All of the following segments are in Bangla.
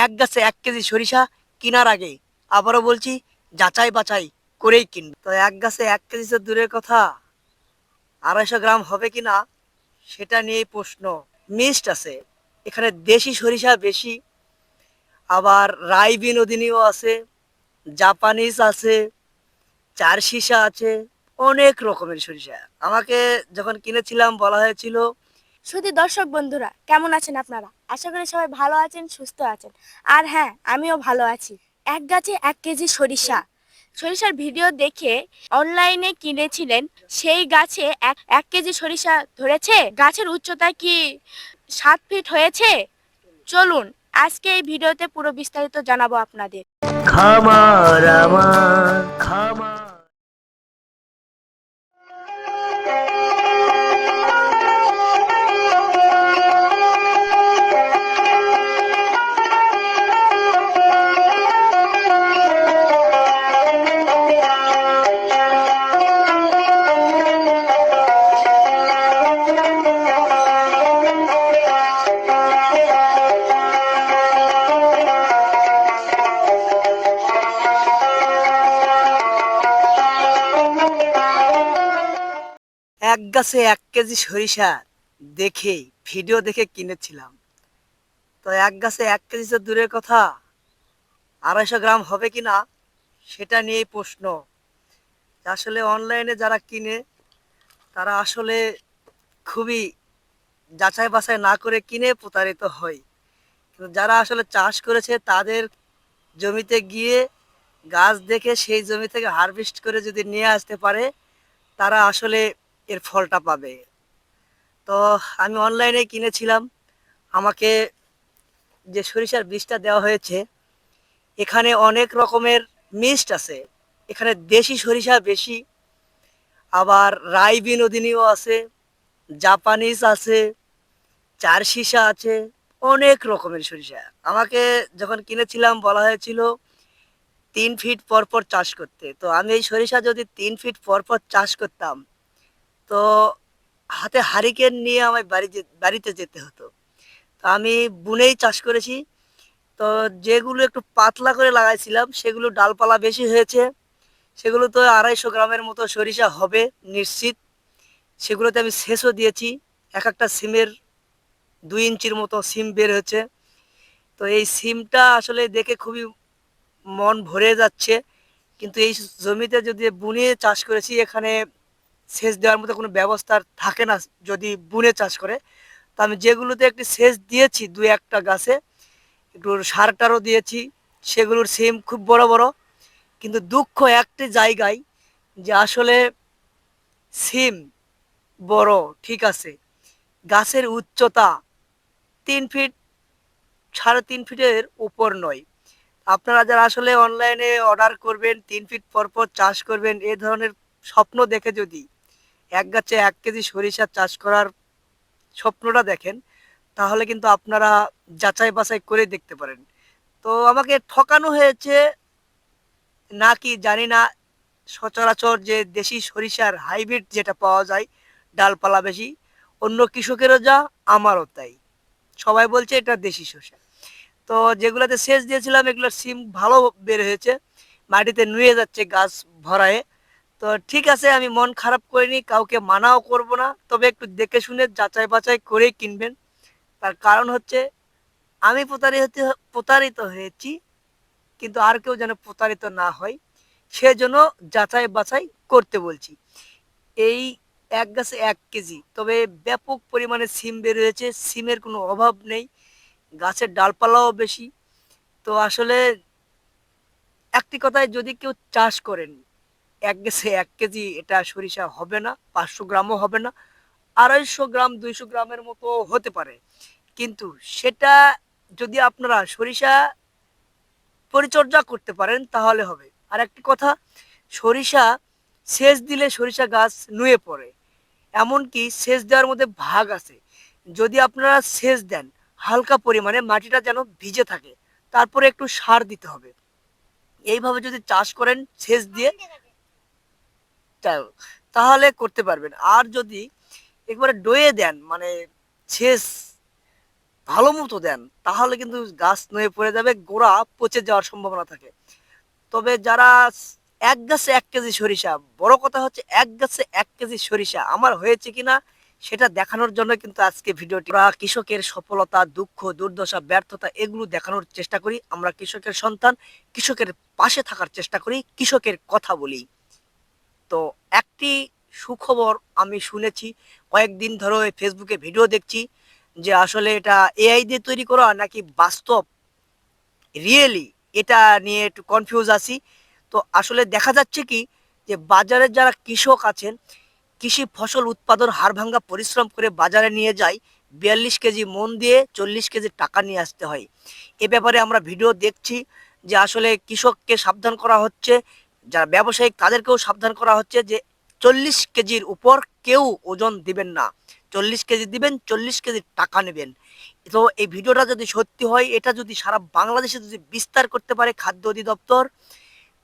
এক গাছে 1 কেজি সরিষা কেনার আগে আবারও বলছি যাচাই বাছাই করেই কিনবে। তো এক গাছে 1 কেজি তো দূরের কথা, 250 গ্রাম হবে কিনা সেটা নিয়েই প্রশ্ন। মিক্সড আছে, এখানে দেশি সরিষা বেশি, আবার রাই বিনোদিনীও আছে, জাপানিজ আছে, চার সীসা আছে, অনেক রকমের সরিষা। আমাকে যখন কিনেছিলাম বলা হয়েছিল। শুধু দর্শক বন্ধুরা, কেমন আছেন আপনারা? আশা করি সবাই ভালো আছেন, সুস্থ আছেন। আর হ্যাঁ, আমিও ভালো আছি। এক গাছে 1 কেজি সরিষা, সরিষার ভিডিও দেখে অনলাইনে কিনেছিলেন। সেই গাছে এক এক কেজি সরিষা ধরেছে। গাছের উচ্চতা কি 7 ফিট হয়েছে? চলুন আজকে এই ভিডিওতে পুরো বিস্তারিত জানাবো আপনাদের। খামার আমার খামার। এক গাছে 1 কেজি সরিষা দেখে, ভিডিও দেখে কিনেছিলাম। তো এক গাছে 1 কেজি তো দূরের কথা, 250 গ্রাম হবে কিনা সেটা নিয়েই প্রশ্ন। আসলে অনলাইনে যারা কিনে তারা আসলে খুবই যাচাই বাছাই না করে কিনে প্রতারিত হয়। কিন্তু যারা আসলে চাষ করেছে তাদের জমিতে গিয়ে গাছ দেখে সেই জমি থেকে হারভেস্ট করে যদি নিয়ে আসতে পারে, তারা আসলে এর ফলটা পাবে। তো আমি অনলাইনে কিনেছিলাম। আমাকে যে সরিষার বীজটা দেওয়া হয়েছে, এখানে অনেক রকমের মিক্সড আছে। এখানে দেশি সরিষা বেশি, আবার রাই বিনোদিনীও আছে, জাপানিজ আছে, চার সীসা আছে, অনেক রকমের সরিষা। আমাকে যখন কিনেছিলাম বলা হয়েছিল 3 ফিট পর পর চাষ করতে। তো আমি এই সরিষা যদি 3 ফিট পর পর চাষ করতাম, তো হাতে হারিকেন নিয়ে আমায় বাড়িতে যেতে হতো। তো আমি বুনেই চাষ করেছি। তো যেগুলো একটু পাতলা করে লাগাইছিলাম সেগুলো ডালপালা বেশি হয়েছে। সেগুলো তো 250 গ্রামের মতো সরিষা হবে নিশ্চিত। সেগুলোতে আমি সেচও দিয়েছি। এক একটা সিমের 2 ইঞ্চির মতো সিম বের হয়েছে। তো এই সিমটা আসলে দেখে খুবই মন ভরে যাচ্ছে। কিন্তু এই জমিতে যদি বুনিয়ে চাষ করেছি, এখানে সেচ দেওয়ার মতো কোনো ব্যবস্থা থাকে না যদি বুনে চাষ করে। তো আমি যেগুলোতে একটু সেচ দিয়েছি, 2-1টা গাছে একটু সার টারও দিয়েছি, সেগুলোর সিম খুব বড় বড়। কিন্তু দুঃখ একটি জায়গায়, যে আসলে সিম বড় ঠিক আছে, গাছের উচ্চতা 3 ফিট, 3.5 ফিটের উপর নয়। আপনারা যারা আসলে অনলাইনে অর্ডার করবেন, 3 ফিট পর পর চাষ করবেন, এ ধরনের স্বপ্ন দেখে যদি এক গাছে 1 কেজি সরিষা চাষ করার স্বপ্নটা দেখেন, তাহলে কিন্তু আপনারা যাচাই বাছাই করে দেখতে পারেন। তো আমাকে ঠকানো হয়েছে নাকি জানি না। সচরাচর যে দেশি সরিষার হাইব্রিড যেটা পাওয়া যায়, ডালপালা বেশি, অন্য কৃষকেরও যা, আমারও তাই। সবাই বলছে এটা দেশি সরিষা। তো যেগুলোতে সেচ দিয়েছিলাম এগুলোর সিম ভালো বের হয়েছে, মাটিতে নুয়ে যাচ্ছে গাছ ভরায়ে। তো ঠিক আছে, আমি মন খারাপ করিনি, কাউকে মানাও করব না, তবে একটু দেখে শুনে যাচাই বাছাই করেই কিনবেন। তার কারণ হচ্ছে আমি প্রতারিত হয়েছি, কিন্তু আর কেউ যেন প্রতারিত না হয় সেজন্য যাচাই বাছাই করতে বলছি। এই এক গাছে 1 কেজি, তবে ব্যাপক পরিমাণে সিম বের হয়েছে, সিমের কোনো অভাব নেই, গাছের ডালপালাও বেশি। তো আসলে একটি কথায়, যদি কেউ চাষ করেন, এক গাছে 1 কেজি এটা সরিষা হবে না, 500 গ্রামও হবে না, 250 গ্রাম 200 গ্রামের মতো হতে পারে। কিন্তু সেটা যদি আপনারা সরিষা পরিচর্যা করতে পারেন তাহলে হবে। আর একটি কথা, সরিষা সেচ দিলে সরিষা গাছ নুয়ে পড়ে। এমনকি সেচ দেওয়ার মধ্যে ভাগ আছে। যদি আপনারা সেচ দেন হালকা পরিমাণে, মাটিটা যেন ভিজে থাকে, তারপরে একটু সার দিতে হবে। এইভাবে যদি চাষ করেন সেচ দিয়ে, তাহলে করতে পারবেন। আর যদি একবারে ডয়ে দেন, মানে সেচ ভালো মতো দেন, তাহলে কিন্তু গাছ নুয়ে পড়ে যাবে, গোড়া পচে যাওয়ার সম্ভাবনা থাকে। তবে যারা এক গাছে 1 কেজি সরিষা, বড় কথা হচ্ছে এক গাছে 1 কেজি সরিষা আমার হয়েছে কিনা সেটা দেখানোর জন্য কিন্তু আজকে ভিডিওটি। আমরা কৃষকের সফলতা, দুঃখ, দুর্দশা, ব্যর্থতা এগুলো দেখানোর চেষ্টা করি। আমরা কৃষকের সন্তান, কৃষকের পাশে থাকার চেষ্টা করি, কৃষকের কথা বলি। তো একটি সুখবর আমি শুনেছি, কয়েকদিন ধরে ফেসবুকে ভিডিও দেখছি যে আসলে এটা এআই দিয়ে তৈরি করা নাকি বাস্তব রিয়েলি, এটা নিয়ে একটু কনফিউজ আছি। তো আসলে দেখা যাচ্ছে কি যে বাজারে যারা কৃষক আছেন, কৃষি ফসল উৎপাদন হাড়ভাঙ্গা পরিশ্রম করে বাজারে নিয়ে যায়, 42 কেজি মন দিয়ে 40 কেজি টাকা নিয়ে আসতে হয়। এ ব্যাপারে আমরা ভিডিও দেখছি যে আসলে কৃষককে সাবধান করা হচ্ছে, যারা ব্যবসায়িক তাদেরকেও সাবধান করা হচ্ছে যে 40 কেজির উপর কেউ ওজন দিবেন না, 40 কেজি দিবেন, 40 কেজি টাকা নেবেন। তো এই ভিডিওটা যদি সত্যি হয়, এটা যদি সারা বাংলাদেশে যদি বিস্তার করতে পারে খাদ্য অধিদপ্তর,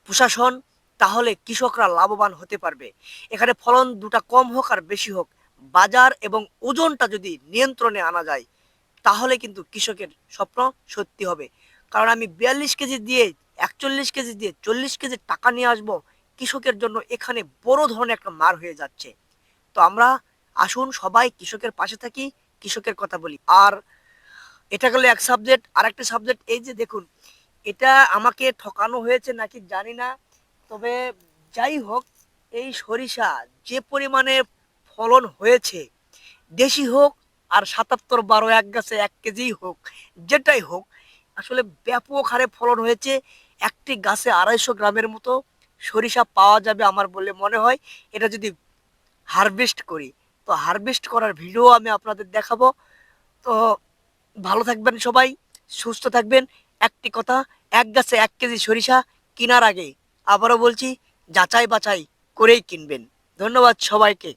প্রশাসন, তাহলে কৃষকরা লাভবান হতে পারবে। এখানে ফলন দুটা কম হোক আর বেশি হোক, বাজার এবং ওজনটা যদি নিয়ন্ত্রণে আনা যায়, তাহলে কিন্তু কৃষকের স্বপ্ন সত্যি হবে। কারণ আমি 42 কেজি দিয়ে, 41 কেজি দিয়ে 40 কেজি টাকা নিয়ে আসবো, কৃষকের জন্য এখানে বড় ধরনের একটা মার হয়ে যাচ্ছে। তো আমরা আসুন সবাই কৃষকের পাশে থাকি, কৃষকের কথা বলি। আর এটা গেল এক সাবজেক্ট। আর একটা সাবজেক্ট এই যে দেখুন, এটা আমাকে ঠকানো হয়েছে নাকি জানি না, তবে যাই হোক, এই সরিষা যে পরিমাণে ফলন হয়েছে, দেশি হোক আর 77-12 এক গাছে 1 কেজি হোক, যেটাই হোক, আসলে ব্যাপক হারে ফলন হয়েছে। একটি গাছে 250 গ্রামের মতো সরিষা পাওয়া যাবে আমার বলে মনে হয়, এটা যদি হারভেস্ট করি। তো হারভেস্ট করার ভিডিও আমি আপনাদের দেখাবো। তো ভালো থাকবেন সবাই, সুস্থ থাকবেন। একটি কথা, এক গাছে 1 কেজি সরিষা কেনার আগে আবারও বলছি, যাচাই বাছাই করেই কিনবেন। ধন্যবাদ সবাইকে।